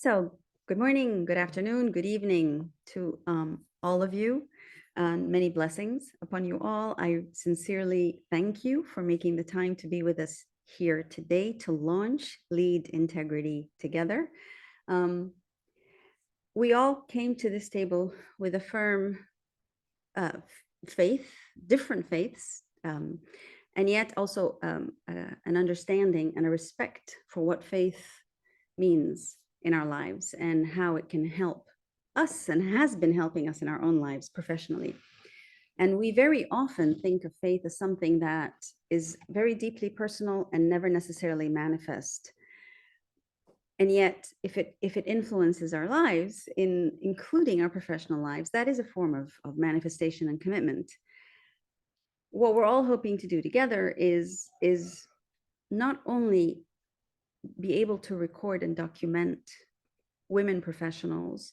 So, good morning, good afternoon, good evening to all of you, and many blessings upon you all. I sincerely thank you for making the time to be with us here today to launch Lead Integrity Together. Um, we all came to this table with a firm faith, different faiths, and yet also an understanding and a respect for what faith means in our lives and how it can help us and has been helping us in our own lives professionally. And we very often think of faith as something that is very deeply personal and never necessarily manifest. And yet, if it influences our lives, including our professional lives, that is a form of manifestation and commitment. What we're all hoping to do together is not only be able to record and document women professionals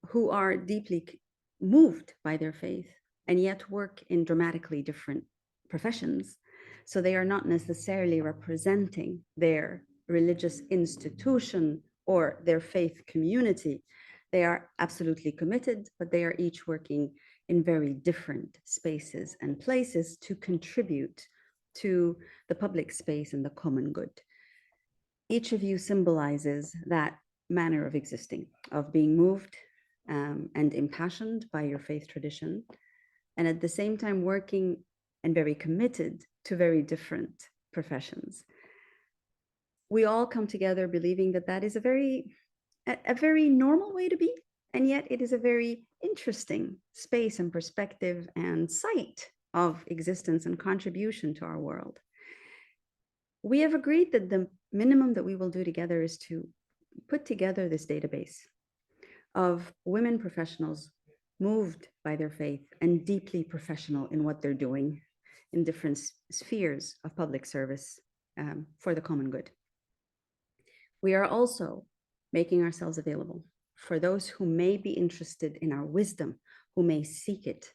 who are deeply moved by their faith and yet work in dramatically different professions. So they are not necessarily representing their religious institution or their faith community. They are absolutely committed, but they are each working in very different spaces and places to contribute to the public space and the common good. Each of you symbolizes that manner of existing, of being moved and impassioned by your faith tradition, and at the same time working and very committed to very different professions. We all come together believing that that is a very normal way to be, and yet it is a very interesting space and perspective and site of existence and contribution to our world. We have agreed that the minimum that we will do together is to put together this database of women professionals moved by their faith and deeply professional in what they're doing in different spheres of public service for the common good. We are also making ourselves available for those who may be interested in our wisdom, who may seek it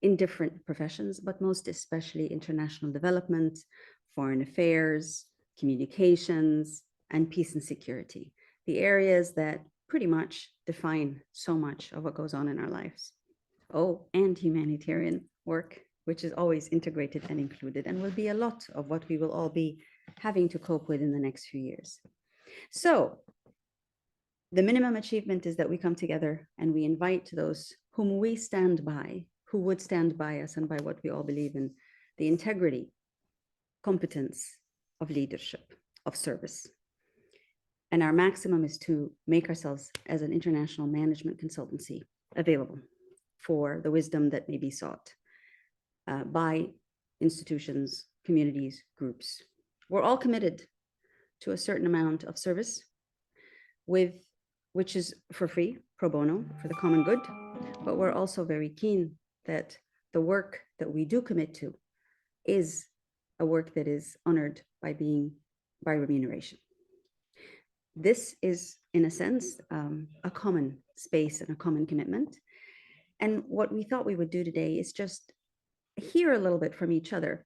in different professions, but most especially international development, foreign affairs, communications, and peace and security, the areas that pretty much define so much of what goes on in our lives. Oh, and humanitarian work, which is always integrated and included, and will be a lot of what we will all be having to cope with in the next few years. So the minimum achievement is that we come together and we invite those whom we stand by, who would stand by us and by what we all believe in, the integrity, competence of leadership, of service. And our maximum is to make ourselves as an international management consultancy available for the wisdom that may be sought by institutions, communities, groups. We're all committed to a certain amount of service which is for free, pro bono, for the common good, but we're also very keen that the work that we do commit to is a work that is honored by remuneration. This is, in a sense, a common space and a common commitment. And what we thought we would do today is just hear a little bit from each other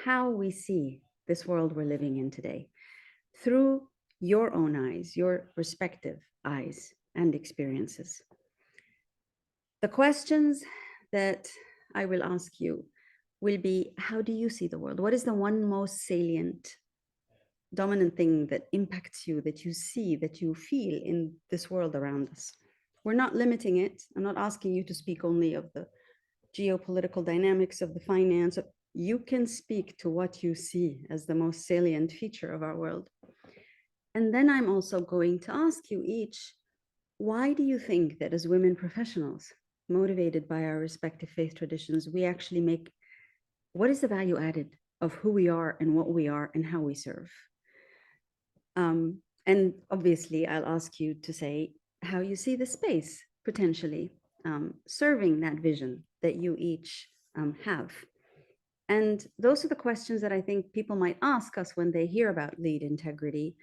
how we see this world we're living in today through your own eyes, your respective eyes and experiences. The questions that I will ask you will be, how do you see the world? What is the one most salient, dominant thing that impacts you, that you see, that you feel in this world around us? We're not limiting it. I'm not asking you to speak only of the geopolitical dynamics of the finance. You can speak to what you see as the most salient feature of our world. And then I'm also going to ask you each, why do you think that as women professionals, motivated by our respective faith traditions, we actually make, what is the value added of who we are and what we are and how we serve? And obviously, I'll ask you to say how you see the space potentially serving that vision that you each have. And those are the questions that I think people might ask us when they hear about lead integrity,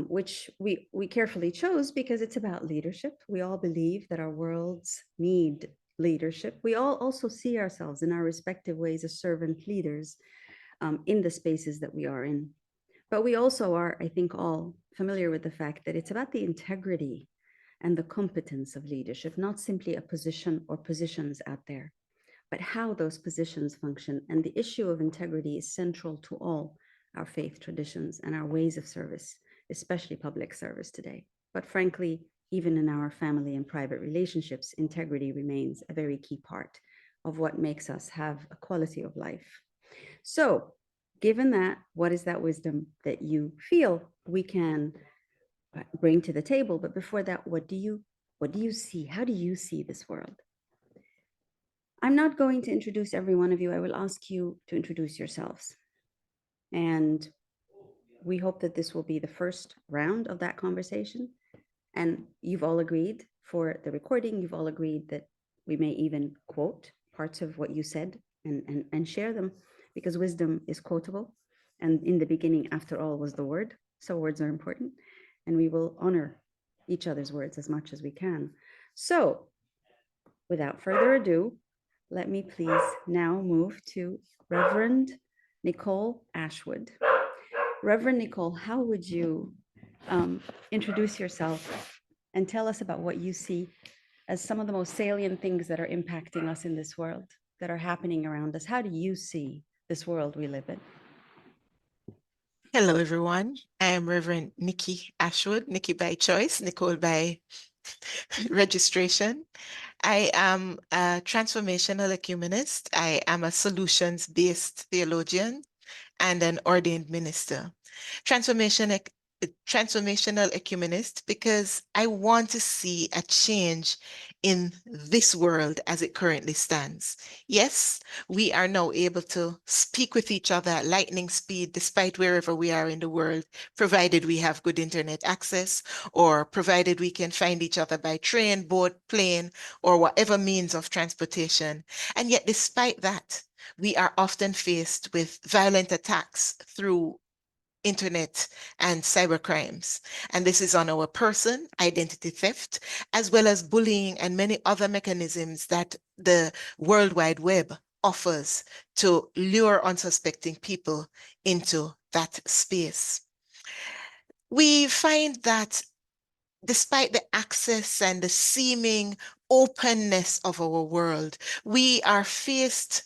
which we carefully chose because it's about leadership. We all believe that our worlds need leadership. We all also see ourselves in our respective ways as servant leaders in the spaces that we are in. But we also are, I think, all familiar with the fact that it's about the integrity and the competence of leadership, not simply a position or positions out there, but how those positions function. And the issue of integrity is central to all our faith traditions and our ways of service, especially public service today. But frankly, even in our family and private relationships, integrity remains a very key part of what makes us have a quality of life. So, given that, what is that wisdom that you feel we can bring to the table? But before that, what do you see? How do you see this world? I'm not going to introduce every one of you. I will ask you to introduce yourselves. And we hope that this will be the first round of that conversation. And you've all agreed for the recording, you've all agreed that we may even quote parts of what you said and share them, because wisdom is quotable. And in the beginning, after all, was the word. So words are important. And we will honor each other's words as much as we can. So without further ado, let me please now move to Reverend Nicole Ashwood. Reverend Nicole, how would you introduce yourself and tell us about what you see as some of the most salient things that are impacting us in this world, that are happening around us? How do you see this world we live in? Hello, everyone. I am Reverend Nikki Ashwood, Nikki by choice, Nicole by registration. I am a transformational ecumenist. I am a solutions-based theologian and an ordained minister. Transformational ecumenist because I want to see a change in this world as it currently stands. Yes, we are now able to speak with each other at lightning speed despite wherever we are in the world, provided we have good internet access or provided we can find each other by train, boat, plane, or whatever means of transportation. And yet, despite that, we are often faced with violent attacks through internet and cyber crimes. And this is on our person, identity theft, as well as bullying and many other mechanisms that the World Wide Web offers to lure unsuspecting people into that space. We find that despite the access and the seeming openness of our world, we are faced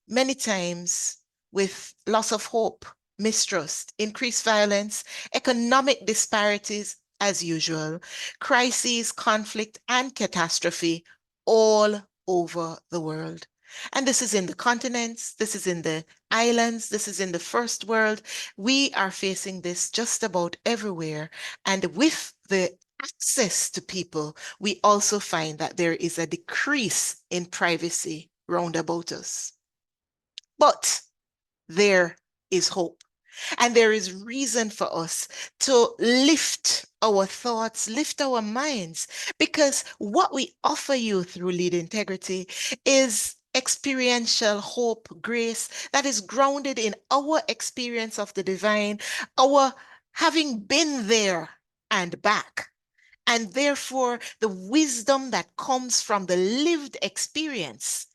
many times with loss of hope, mistrust, increased violence, economic disparities as usual, crises, conflict, and catastrophe all over the world. And this is in the continents, this is in the islands, this is in the first world. We are facing this just about everywhere. And with the access to people, we also find that there is a decrease in privacy round about us. But there is hope. And there is reason for us to lift our thoughts, lift our minds, because what we offer you through Lead Integrity is experiential hope, grace that is grounded in our experience of the divine, our having been there and back. And therefore, the wisdom that comes from the lived experience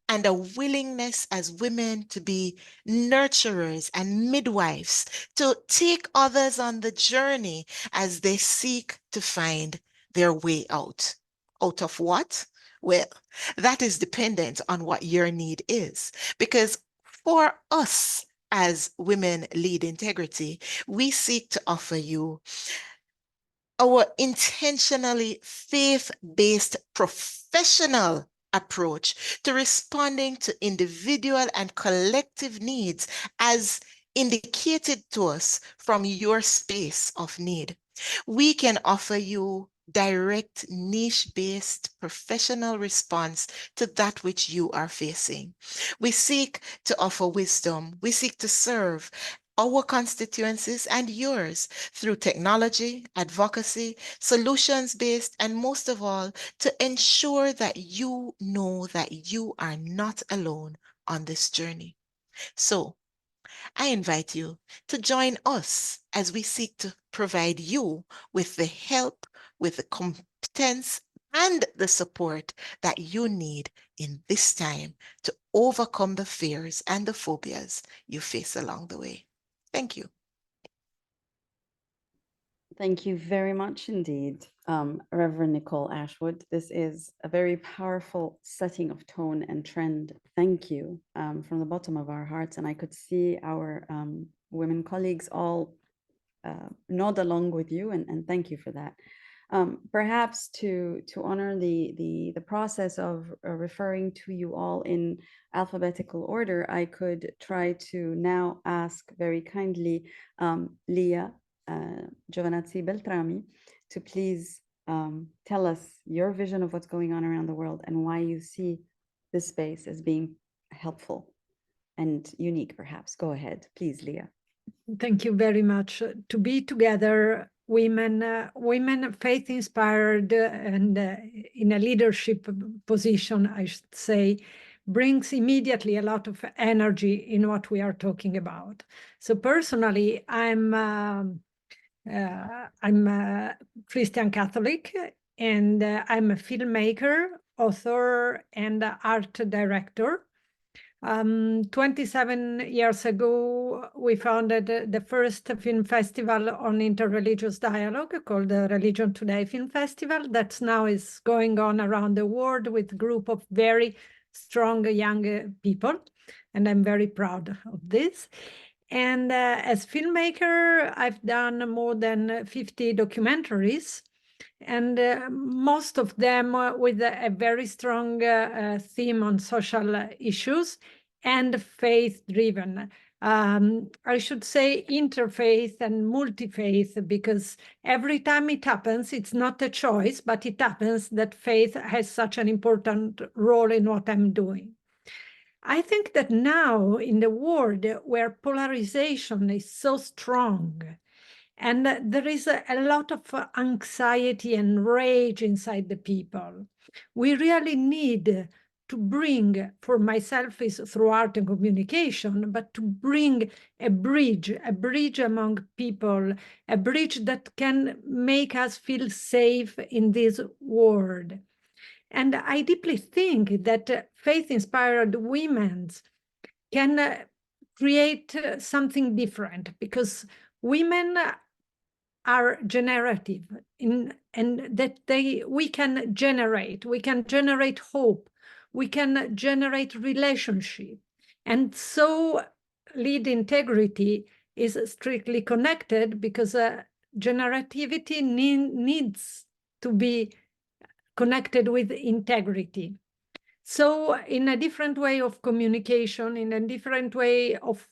and a willingness as women to be nurturers and midwives, to take others on the journey as they seek to find their way out. Out of what? Well, that is dependent on what your need is. Because for us as women lead integrity, we seek to offer you our intentionally faith-based professional approach to responding to individual and collective needs as indicated to us from your space of need. We can offer you direct niche-based professional response to that which you are facing. We seek to offer wisdom. We seek to serve our constituencies and yours through technology, advocacy, solutions-based, and most of all, to ensure that you know that you are not alone on this journey. So I invite you to join us as we seek to provide you with the help, with the competence, and the support that you need in this time to overcome the fears and the phobias you face along the way. Thank you. Thank you very much indeed, Reverend Nicole Ashwood. This is a very powerful setting of tone and trend. Thank you from the bottom of our hearts. And I could see our women colleagues all nod along with you, and thank you for that. Perhaps to honor the process of referring to you all in alphabetical order, I could try to now ask very kindly Leah Giovanazzi Beltrami to please tell us your vision of what's going on around the world and why you see this space as being helpful and unique, perhaps. Go ahead, please, Leah. Thank you very much. To be together, women faith-inspired and in a leadership position, I should say, brings immediately a lot of energy in what we are talking about. So personally, I'm a Christian Catholic, and I'm a filmmaker, author, and art director. 27 years ago, we founded the first film festival on interreligious dialogue called the Religion Today Film Festival. That now is going on around the world with a group of very strong young people. And I'm very proud of this. And as filmmaker, I've done more than 50 documentaries, and most of them with a very strong theme on social issues and faith-driven. I should say interfaith and multi-faith, because every time it happens, it's not a choice, but it happens that faith has such an important role in what I'm doing. I think that now in the world where polarization is so strong, and there is a lot of anxiety and rage inside the people, we really need to bring, for myself is through art and communication, but to bring a bridge among people, a bridge that can make us feel safe in this world. And I deeply think that faith-inspired women can create something different, because women are generative and that we can generate hope, we can generate relationship. And so lead integrity is strictly connected, because generativity needs to be connected with integrity. So in a different way of communication, in a different way of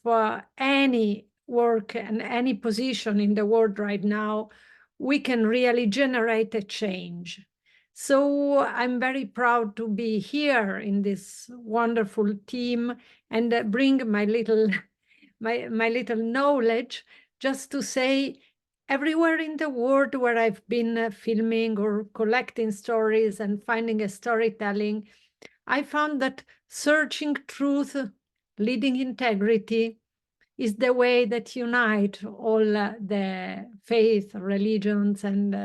any work and any position in the world right now, we can really generate a change. So I'm very proud to be here in this wonderful team and bring my little my little knowledge, just to say, everywhere in the world where I've been filming or collecting stories and finding a storytelling, I found that searching truth, leading integrity, is the way that unite all the faith, religions, and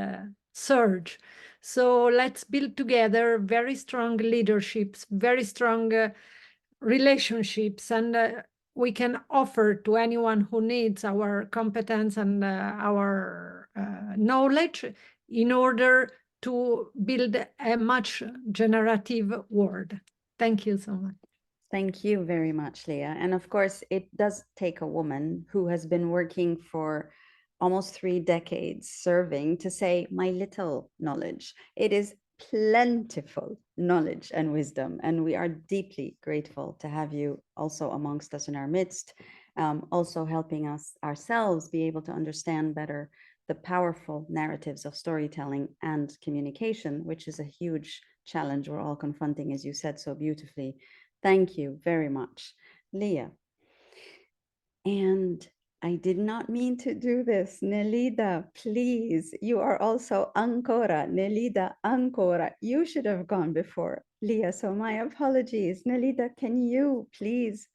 search. So let's build together very strong leaderships, very strong relationships, and we can offer to anyone who needs our competence and our knowledge in order to build a much generative world. Thank you so much. Thank you very much, Leah. And of course, it does take a woman who has been working for almost 3 decades serving to say my little knowledge. It is plentiful knowledge and wisdom, and we are deeply grateful to have you also amongst us in our midst, also helping us ourselves be able to understand better the powerful narratives of storytelling and communication, which is a huge challenge we're all confronting, as you said so beautifully. Thank you very much, Leah. And I did not mean to do this. Nelida, please, you are also ancora. Nelida, ancora. You should have gone before Leah, so my apologies. Nelida, can you please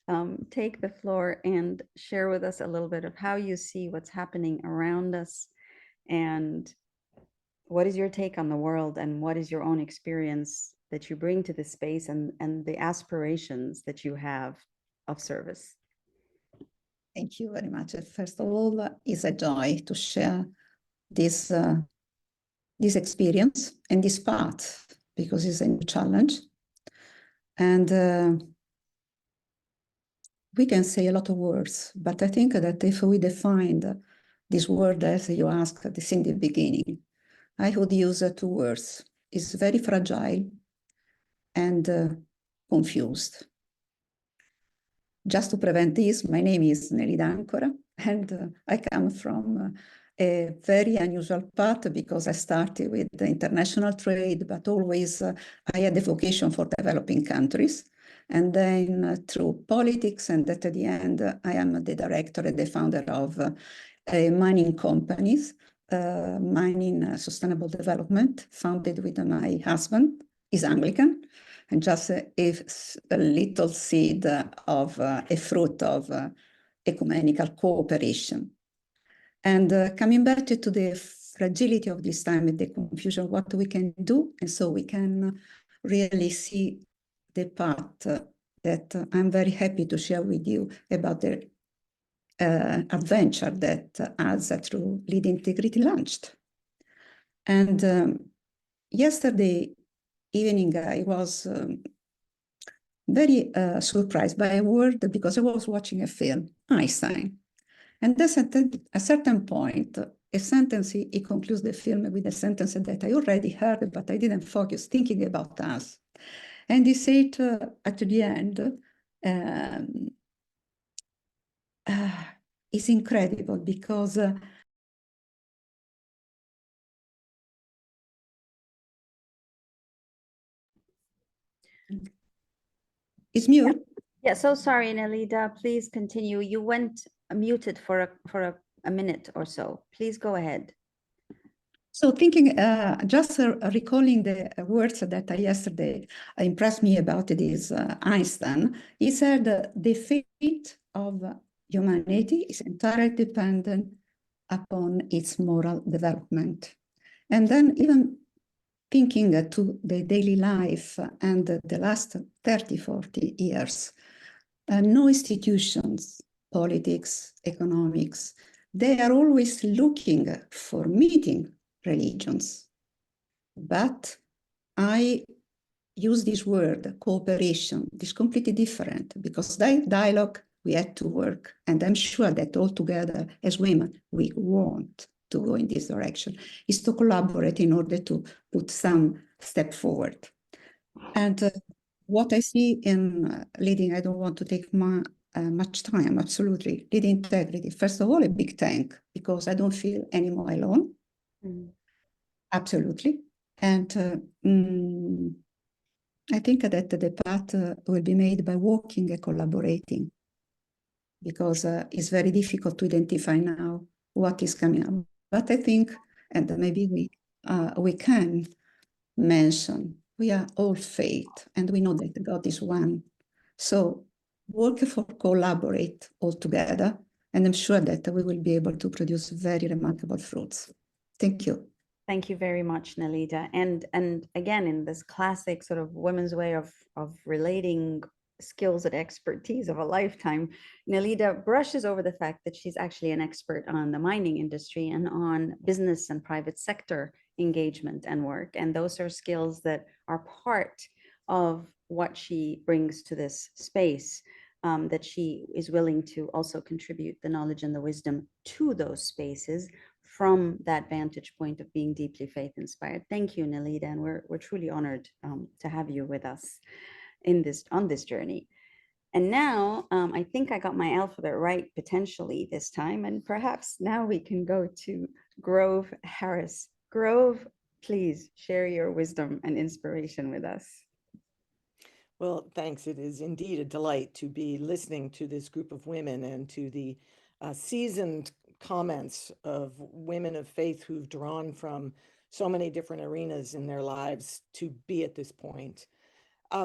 take the floor and share with us a little bit of how you see what's happening around us, and what is your take on the world, and what is your own experience that you bring to this space, and the aspirations that you have of service? Thank you very much. First of all, it's a joy to share this this experience and this path, because it's a new challenge. And we can say a lot of words, but I think that if we defined this word as you asked this in the beginning, I would use two words. It's very fragile and confused. Just to prevent this, my name is Nelida Ancora, and I come from a very unusual path because I started with the international trade, but always I had a vocation for developing countries. And then through politics, and at the end, I am the director and the founder of mining companies, Mining Sustainable Development, founded with my husband. He's Anglican, and just a little seed of a fruit of ecumenical cooperation. And coming back to the fragility of this time and the confusion, what we can do, and so we can really see the path that I'm very happy to share with you about the adventure that us through Lead Integrity launched. And yesterday evening, I was very surprised by a word because I was watching a film, Einstein. And at a certain point, a sentence, he concludes the film with a sentence that I already heard, but I didn't focus thinking about us. And he said at the end, it's incredible because it's mute. Yeah, so sorry, Nelida. Please continue. You went muted for a minute or so. Please go ahead. So thinking, just recalling the words that yesterday impressed me about this Einstein, he said the fate of humanity is entirely dependent upon its moral development. And then even thinking to the daily life and the last 30, 40 years, no institutions, politics, economics, they are always looking for meeting religions. But I use this word, cooperation, is completely different because dialogue, we had to work. And I'm sure that all together as women, we want to go in this direction, is to collaborate in order to put some step forward. And what I see in leading, I don't want to take much time, absolutely. Lead integrity, first of all, a big thank, because I don't feel anymore alone. Absolutely. And I think that the path will be made by working and collaborating, because it's very difficult to identify now what is coming up. But I think, and maybe we can mention, we are all faith, and we know that God is one. So work for collaborate all together, and I'm sure that we will be able to produce very remarkable fruits. Thank you. Thank you very much, Nelida. And again, in this classic sort of women's way of relating skills and expertise of a lifetime, Nelida brushes over the fact that she's actually an expert on the mining industry and on business and private sector engagement and work. And those are skills that are part of what she brings to this space, that she is willing to also contribute the knowledge and the wisdom to those spaces from that vantage point of being deeply faith inspired. Thank you, Nelida, and we're truly honored to have you with us on this journey. And now I think I got my alphabet right potentially this time, and perhaps now we can go to Grove Harris. Grove, please share your wisdom and inspiration with us. Well, thanks. It is indeed a delight to be listening to this group of women and to the seasoned comments of women of faith who've drawn from so many different arenas in their lives to be at this point.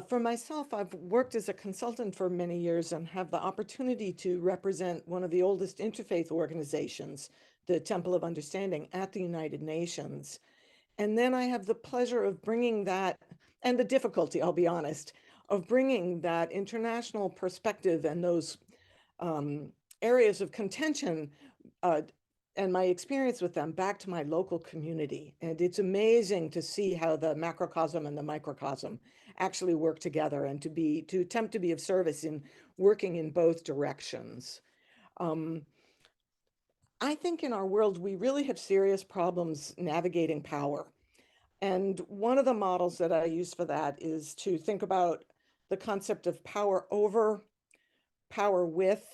For myself, I've worked as a consultant for many years and have the opportunity to represent one of the oldest interfaith organizations, the Temple of Understanding at the United Nations. And then I have the pleasure of bringing that, and the difficulty, I'll be honest, of bringing that international perspective and those areas of contention and my experience with them back to my local community. And it's amazing to see how the macrocosm and the microcosm actually work together, and to attempt to be of service in working in both directions. I think in our world, we really have serious problems navigating power. And one of the models that I use for that is to think about the concept of power over, power with,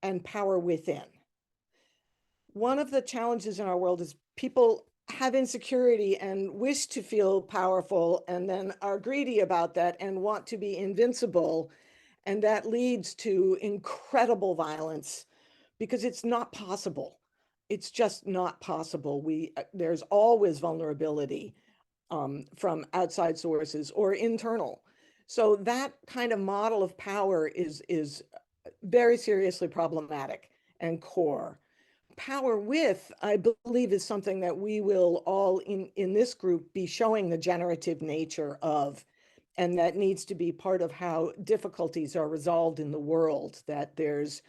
and power within. One of the challenges in our world is people have insecurity and wish to feel powerful, and then are greedy about that and want to be invincible. And that leads to incredible violence, because it's not possible. It's just not possible. There's always vulnerability from outside sources or internal. So that kind of model of power is very seriously problematic and core. Power with, I believe, is something that we will all in this group be showing the generative nature of, and that needs to be part of how difficulties are resolved in the world, that there's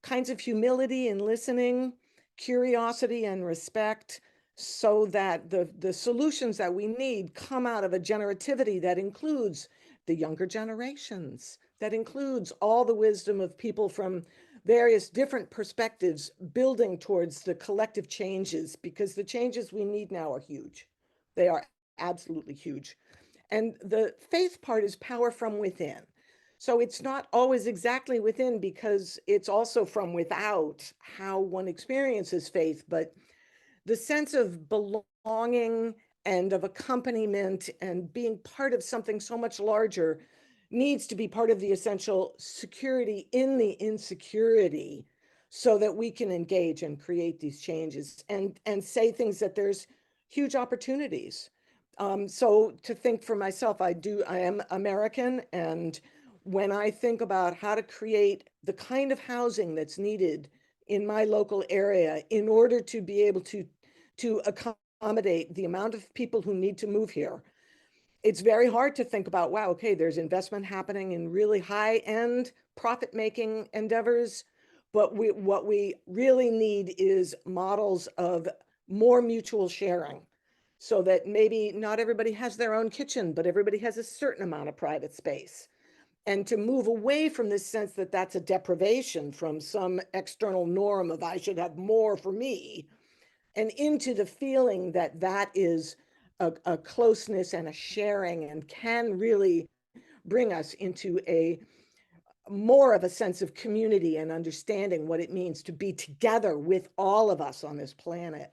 kinds of humility in listening, curiosity and respect, so that the solutions that we need come out of a generativity that includes the younger generations, that includes all the wisdom of people from various different perspectives building towards the collective changes, because the changes we need now are huge. They are absolutely huge. And the faith part is power from within. So it's not always exactly within, because it's also from without how one experiences faith, but the sense of belonging and of accompaniment and being part of something so much larger needs to be part of the essential security in the insecurity, so that we can engage and create these changes and say things that there's huge opportunities. So to think for myself, I am American, and when I think about how to create the kind of housing that's needed in my local area in order to be able to accommodate the amount of people who need to move here, it's very hard to think about, wow, okay, there's investment happening in really high-end profit-making endeavors, but what we really need is models of more mutual sharing, so that maybe not everybody has their own kitchen, but everybody has a certain amount of private space. And to move away from this sense that that's a deprivation from some external norm of I should have more for me, and into the feeling that that is a closeness and a sharing, and can really bring us into a more of a sense of community and understanding what it means to be together with all of us on this planet.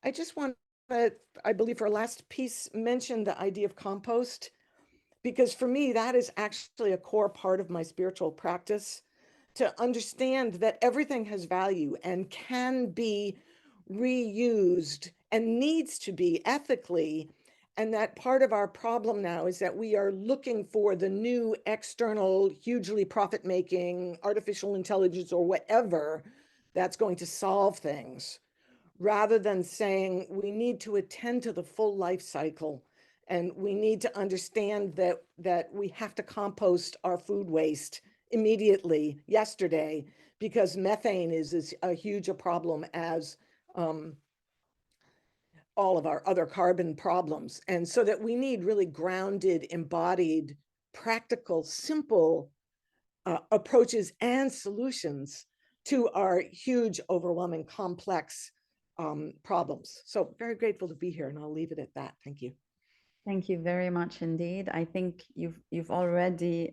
I just want to, I believe, for our last piece, mention the idea of compost, because for me, that is actually a core part of my spiritual practice, to understand that everything has value and can be reused and needs to be ethically. And that part of our problem now is that we are looking for the new external, hugely profit-making artificial intelligence or whatever that's going to solve things, rather than saying we need to attend to the full life cycle. And we need to understand that we have to compost our food waste immediately, yesterday, because methane is as huge a problem as all of our other carbon problems. And so that we need really grounded, embodied, practical, simple approaches and solutions to our huge, overwhelming, complex problems. So very grateful to be here, and I'll leave it at that. Thank you. Thank you very much indeed. I think you've already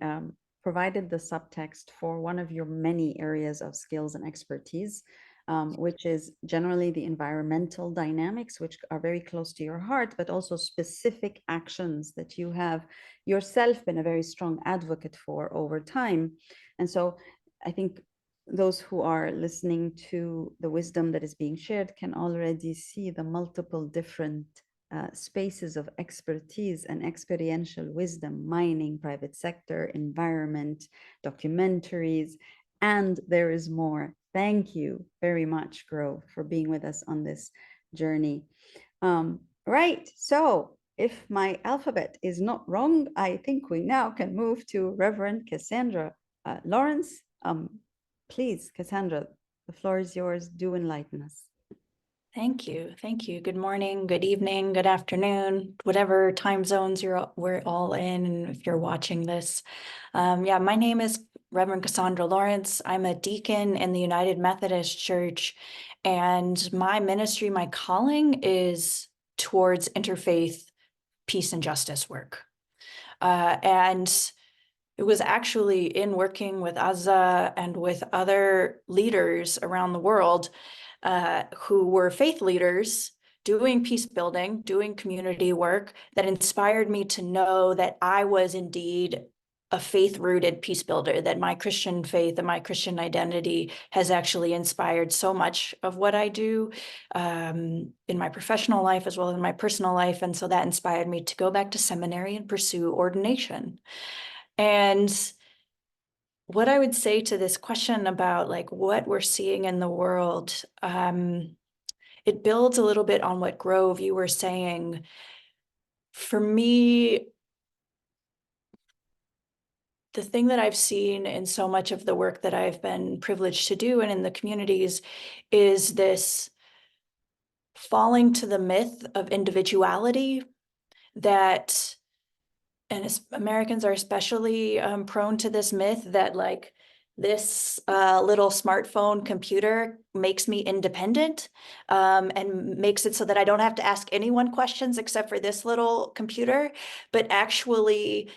provided the subtext for one of your many areas of skills and expertise, which is generally the environmental dynamics, which are very close to your heart, but also specific actions that you have yourself been a very strong advocate for over time. And so I think those who are listening to the wisdom that is being shared can already see the multiple different spaces of expertise and experiential wisdom: mining, private sector, environment, documentaries, and there is more. Thank you very much, Grove, for being with us on this journey. Right, so if my alphabet is not wrong, I think we now can move to Reverend Cassandra Lawrence. Please, Cassandra, the floor is yours. Do enlighten us. Thank you. Thank you. Good morning, good evening, good afternoon, whatever time zones we're all in, and if you're watching this. Yeah, my name is Reverend Cassandra Lawrence. I'm a deacon in the United Methodist Church, and my ministry, my calling is towards interfaith peace and justice work. And it was actually in working with Azza and with other leaders around the world who were faith leaders doing peace building, doing community work, that inspired me to know that I was indeed a faith-rooted peace builder, that my Christian faith and my Christian identity has actually inspired so much of what I do in my professional life as well as in my personal life. And so that inspired me to go back to seminary and pursue ordination. And what I would say to this question about like what we're seeing in the world, it builds a little bit on what Grove, you were saying. For me, the thing that I've seen in so much of the work that I've been privileged to do and in the communities is this falling to the myth of individuality that, and Americans are especially prone to this myth that like this little smartphone computer makes me independent and makes it so that I don't have to ask anyone questions except for this little computer. But actually,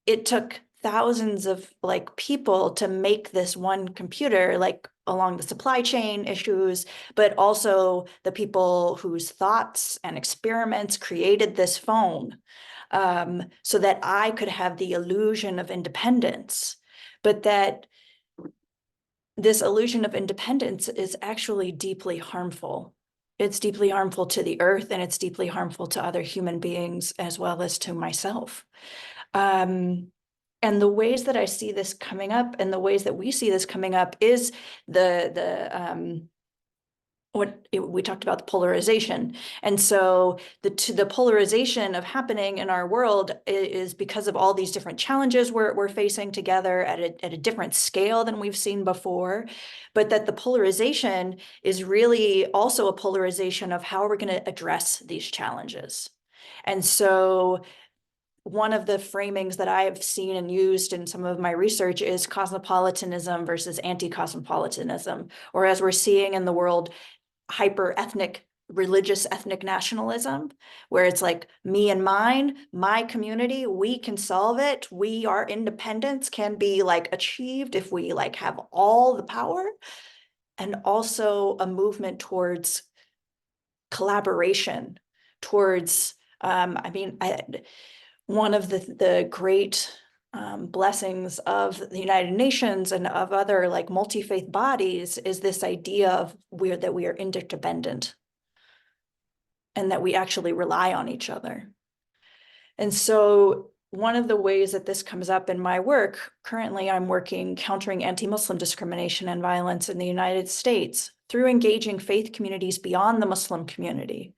it took thousands of like people to make this one computer, like along the supply chain issues, but also the people whose thoughts and experiments created this phone. So that I could have the illusion of independence, but that this illusion of independence is actually deeply harmful. It's deeply harmful to the earth, and it's deeply harmful to other human beings as well as to myself. And the ways that I see this coming up, and the ways that we see this coming up, is we talked about the polarization. And so the polarization of happening in our world is because of all these different challenges we're facing together at a different scale than we've seen before, but that the polarization is really also a polarization of how we're going to address these challenges. And so one of the framings that I've seen and used in some of my research is cosmopolitanism versus anti-cosmopolitanism, or as we're seeing in the world, hyper-ethnic, religious ethnic nationalism, where it's like me and mine, my community, we can solve it. Our independence can be like achieved if we like have all the power. And also a movement towards collaboration, towards, one of the great blessings of the United Nations and of other like multi-faith bodies is this idea of that we are interdependent and that we actually rely on each other. And so one of the ways that this comes up in my work, currently I'm working countering anti-Muslim discrimination and violence in the United States through engaging faith communities beyond the Muslim community,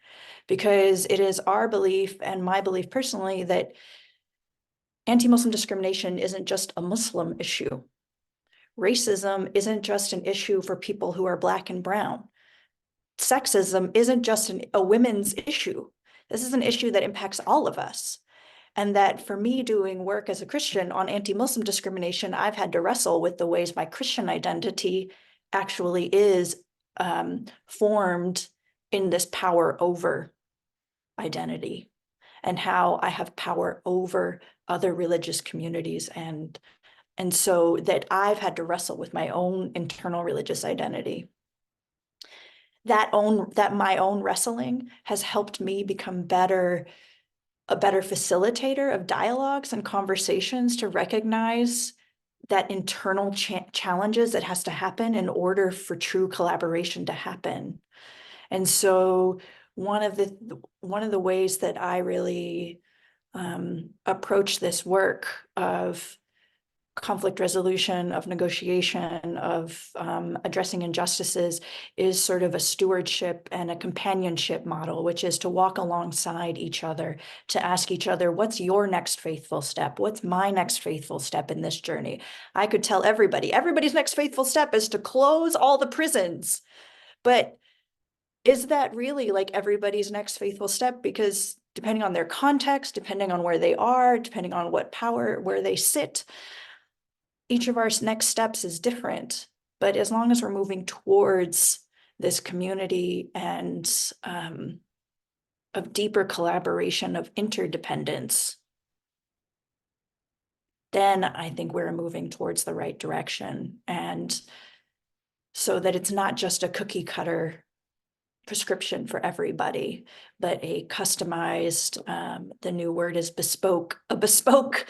because it is our belief and my belief personally that anti-Muslim discrimination isn't just a Muslim issue. Racism isn't just an issue for people who are Black and brown. Sexism isn't just a women's issue. This is an issue that impacts all of us. And that for me, doing work as a Christian on anti-Muslim discrimination, I've had to wrestle with the ways my Christian identity actually is formed in this power over identity, and how I have power over other religious communities. And so that I've had to wrestle with my own internal religious identity. That my own wrestling has helped me become a better facilitator of dialogues and conversations, to recognize that internal challenges that has to happen in order for true collaboration to happen. And so one of the ways that I really approach this work of conflict resolution, of negotiation, of addressing injustices is sort of a stewardship and a companionship model, which is to walk alongside each other, to ask each other, what's your next faithful step? What's my next faithful step in this journey? I could tell everybody's next faithful step is to close all the prisons, but is that really like everybody's next faithful step? Because depending on their context, depending on where they are, depending on what power, where they sit, each of our next steps is different. But as long as we're moving towards this community and of deeper collaboration, of interdependence, then I think we're moving towards the right direction. And so that it's not just a cookie cutter prescription for everybody, but a customized, the new word is bespoke, a bespoke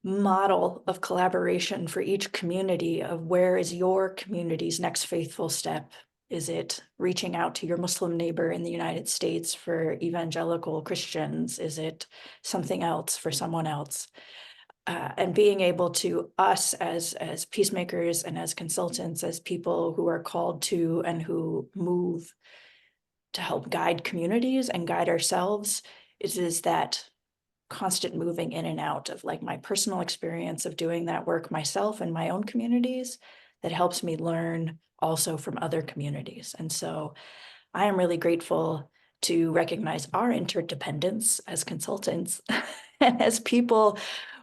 model of collaboration for each community of where is your community's next faithful step. Is it reaching out to your Muslim neighbor in the United States for evangelical Christians? Is it something else for someone else? And being able to, us as peacemakers and as consultants, as people who are called to and who move to help guide communities and guide ourselves, is that constant moving in and out of like my personal experience of doing that work myself in my own communities that helps me learn also from other communities. And so I am really grateful to recognize our interdependence as consultants and as people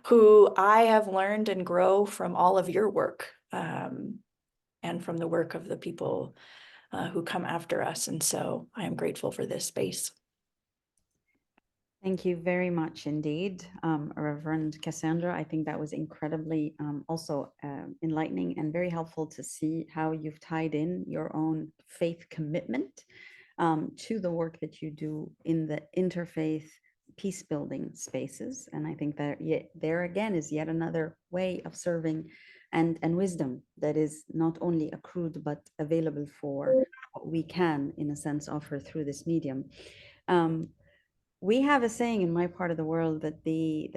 who I have learned and grow from all of your work and from the work of the people who come after us. And so I am grateful for this space. Thank you very much indeed, Reverend Cassandra. I think that was incredibly also enlightening and very helpful to see how you've tied in your own faith commitment to the work that you do in the interfaith peace building spaces. And I think that there again is yet another way of serving and wisdom that is not only accrued, but available for what we can, in a sense, offer through this medium. We have a saying in my part of the world that the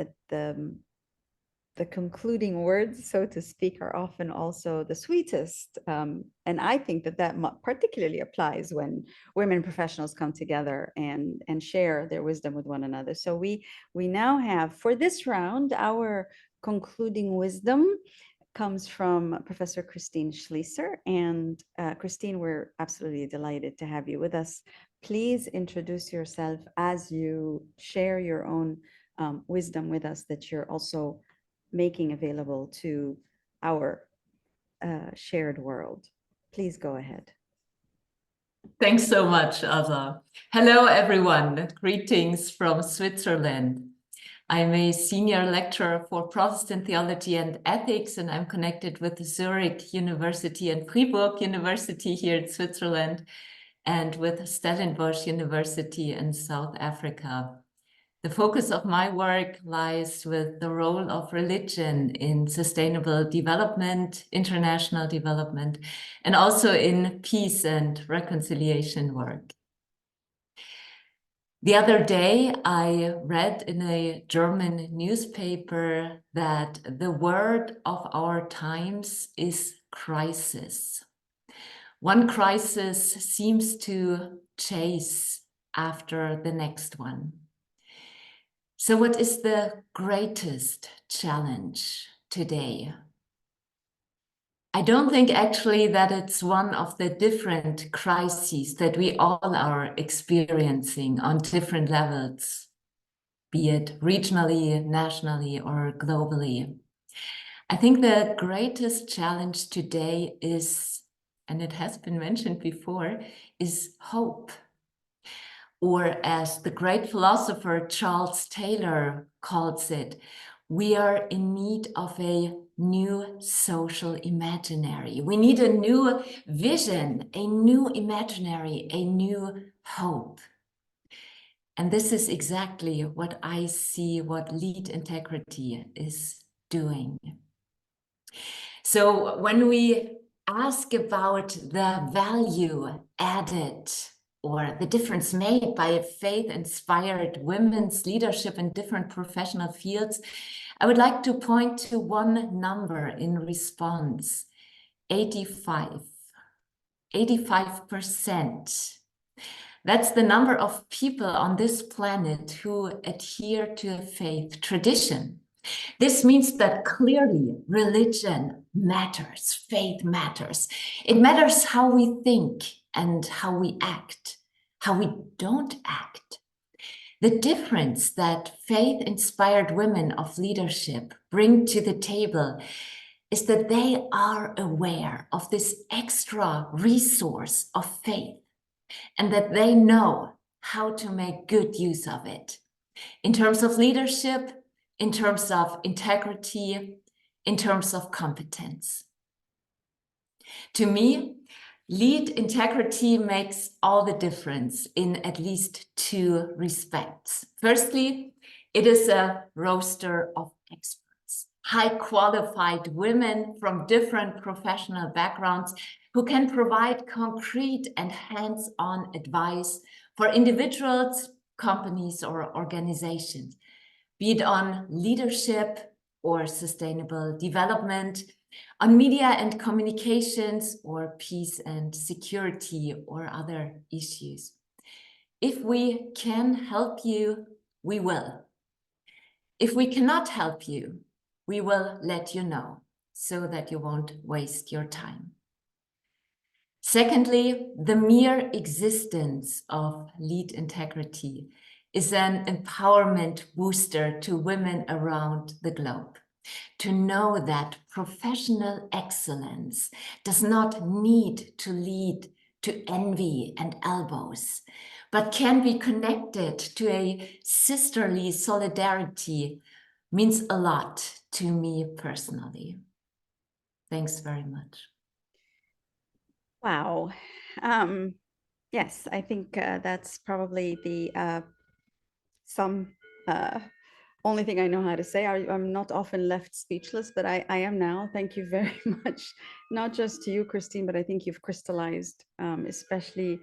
concluding words, so to speak, are often also the sweetest. And I think that particularly applies when women professionals come together and share their wisdom with one another. So we now have, for this round, our concluding wisdom comes from Professor Christine Schlieser. And Christine, we're absolutely delighted to have you with us. Please introduce yourself as you share your own wisdom with us that you're also making available to our shared world. Please go ahead. Thanks so much, Aza. Hello, everyone. Greetings from Switzerland. I'm a senior lecturer for Protestant theology and ethics, and I'm connected with Zurich University and Fribourg University here in Switzerland, and with Stellenbosch University in South Africa. The focus of my work lies with the role of religion in sustainable development, international development, and also in peace and reconciliation work. The other day, I read in a German newspaper that the word of our times is crisis. One crisis seems to chase after the next one. So what is the greatest challenge today? I don't think actually that it's one of the different crises that we all are experiencing on different levels, be it regionally, nationally, or globally. I think the greatest challenge today is, and it has been mentioned before, is hope. Or as the great philosopher Charles Taylor calls it, we are in need of a new social imaginary. We need a new vision, a new imaginary, a new hope. And this is exactly what I see what Lead Integrity is doing. So when we ask about the value added or the difference made by faith-inspired women's leadership in different professional fields, I would like to point to one number in response: 85%. That's the number of people on this planet who adhere to a faith tradition. This means that clearly religion matters, faith matters. It matters how we think and how we act, how we don't act. The difference that faith-inspired women of leadership bring to the table is that they are aware of this extra resource of faith and that they know how to make good use of it in terms of leadership, in terms of integrity, in terms of competence. To me, lead integrity makes all the difference in at least two respects. Firstly, it is a roster of experts, high qualified women from different professional backgrounds who can provide concrete and hands-on advice for individuals, companies, or organizations, be it on leadership or sustainable development, on media and communications, or peace and security, or other issues. If we can help you, we will. If we cannot help you, we will let you know so that you won't waste your time. Secondly, the mere existence of lead integrity is an empowerment booster to women around the globe. To know that professional excellence does not need to lead to envy and elbows, but can be connected to a sisterly solidarity means a lot to me personally. Thanks very much. Wow. Yes, I think that's probably the only thing I know how to say. I'm not often left speechless, but I am now. Thank you very much. Not just to you, Christine, but I think you've crystallized, especially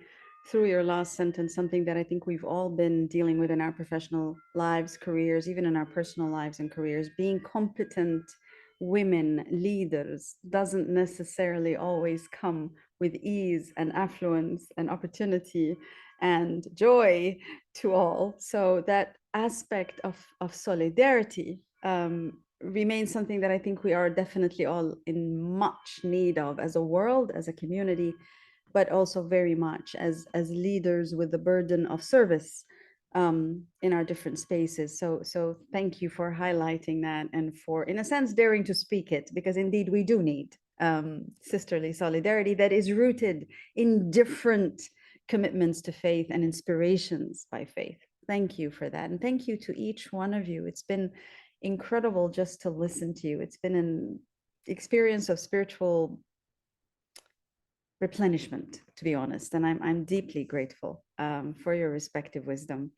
through your last sentence, something that I think we've all been dealing with in our professional lives, careers, even in our personal lives and careers. Being competent women leaders doesn't necessarily always come with ease and affluence and opportunity and joy to all. So that aspect of solidarity remains something that I think we are definitely all in much need of as a world, as a community, but also very much as leaders with the burden of service in our different spaces. So thank you for highlighting that and for, in a sense, daring to speak it, because indeed we do need sisterly solidarity that is rooted in different commitments to faith and inspirations by faith. Thank you for that. And thank you to each one of you. It's been incredible just to listen to you. It's been an experience of spiritual replenishment, to be honest. And I'm deeply grateful for your respective wisdom.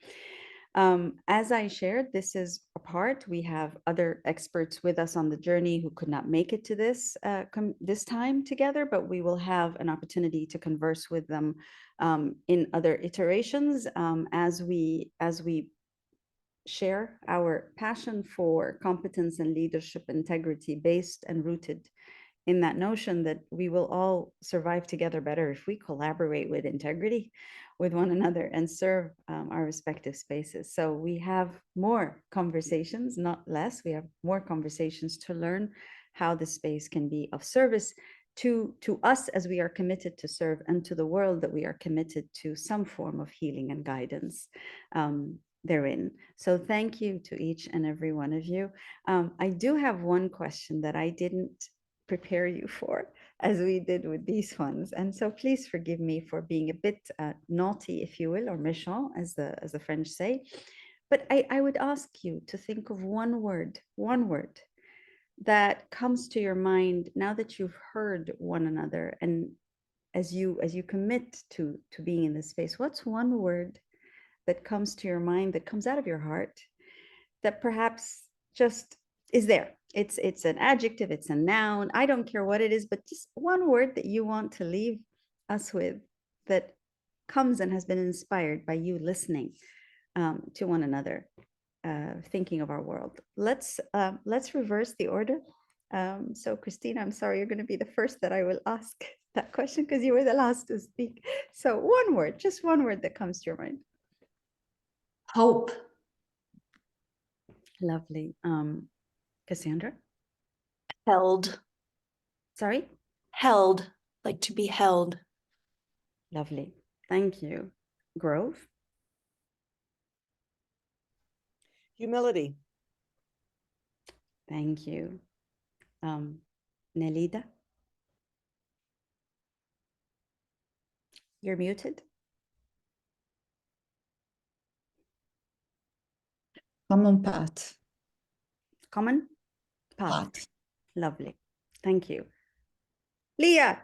As I shared, this is a part. We have other experts with us on the journey who could not make it to this time together, but we will have an opportunity to converse with them in other iterations as we share our passion for competence and leadership integrity based and rooted in that notion that we will all survive together better if we collaborate with integrity with one another and serve our respective spaces. So we have more conversations, not less. We have more conversations to learn how the space can be of service to us as we are committed to serve, and to the world that we are committed to some form of healing and guidance therein. So thank you to each and every one of you. I do have one question that I didn't prepare you for, as we did with these ones, and so please forgive me for being a bit naughty, if you will, or méchant, as the French say. But I would ask you to think of one word that comes to your mind now that you've heard one another, and as you commit to being in this space. What's one word that comes to your mind, that comes out of your heart, that perhaps just is there? It's an adjective, it's a noun, I don't care what it is, but just one word that you want to leave us with, that comes and has been inspired by you listening to one another, thinking of our world. Let's reverse the order. So Christine, I'm sorry, you're going to be the first that I will ask that question, because you were the last to speak. So one word, just one word that comes to your mind. Hope. Lovely. Cassandra? Held, Sorry? held, like to be held. Lovely. Thank you. Grove? Humility. Thank you. Nelida? You're muted. Common path. Common path. Path. Lovely. Thank you. Leah?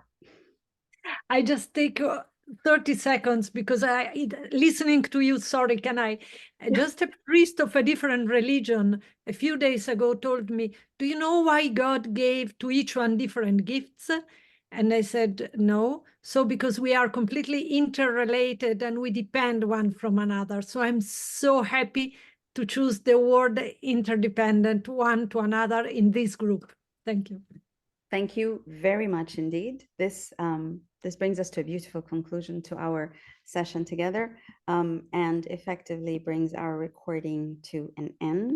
I just take 30 seconds because listening to you, sorry, can I? Just a priest of a different religion a few days ago told me, do you know why God gave to each one different gifts? And I said, no. So because we are completely interrelated and we depend one from another. So I'm so happy to choose the word interdependent one to another in this group. Thank you. Thank you very much indeed. This brings us to a beautiful conclusion to our session together, and effectively brings our recording to an end.